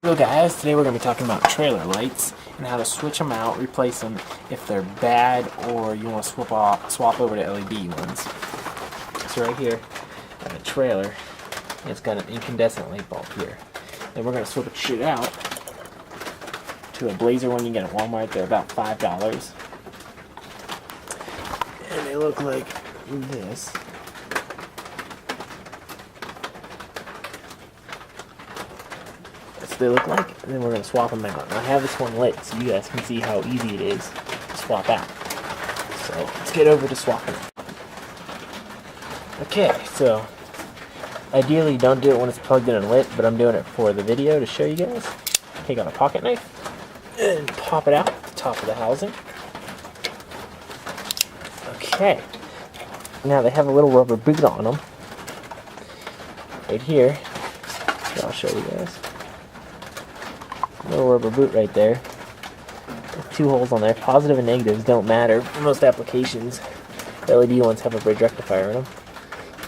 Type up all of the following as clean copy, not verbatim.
Hello guys, today we're going to be talking about trailer lights and how to switch them out, replace them if they're bad, or you want to swap over to LED ones. So right here, I have a trailer, and it's got an incandescent light bulb here. Then we're going to switch it out to a Blazer one you get at Walmart. They're about $5. And they look like this. They look like, and then we're going to swap them out. And I have this one lit so you guys can see how easy it is to swap out. So let's get over to swapping. Okay, so ideally don't do it when it's plugged in and lit, but I'm doing it for the video to show you guys. Take out a pocket knife and pop it out at the top of the housing. Okay, now they have a little rubber boot on them right here. I'll show you guys. Little rubber boot right there. There's 2 holes on there. Positive and negatives don't matter. For most applications, the LED ones have a bridge rectifier in them.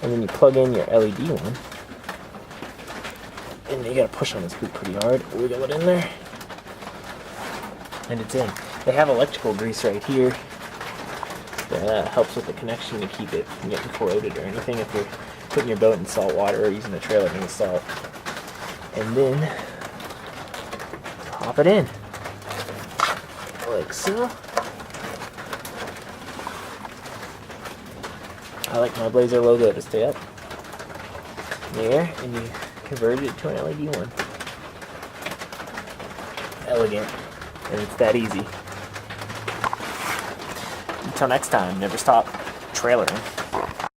And then you plug in your LED one. And you gotta push on this boot pretty hard. Wiggle it in there. And it's in. They have electrical grease right here. That helps with the connection to keep it from getting corroded or anything if you're putting your boat in salt water or using a trailer in the salt. And then pop it in, like so. I like my Blazer logo to stay up there, and you convert it to an LED one. Elegant, and it's that easy. Until next time, never stop trailering.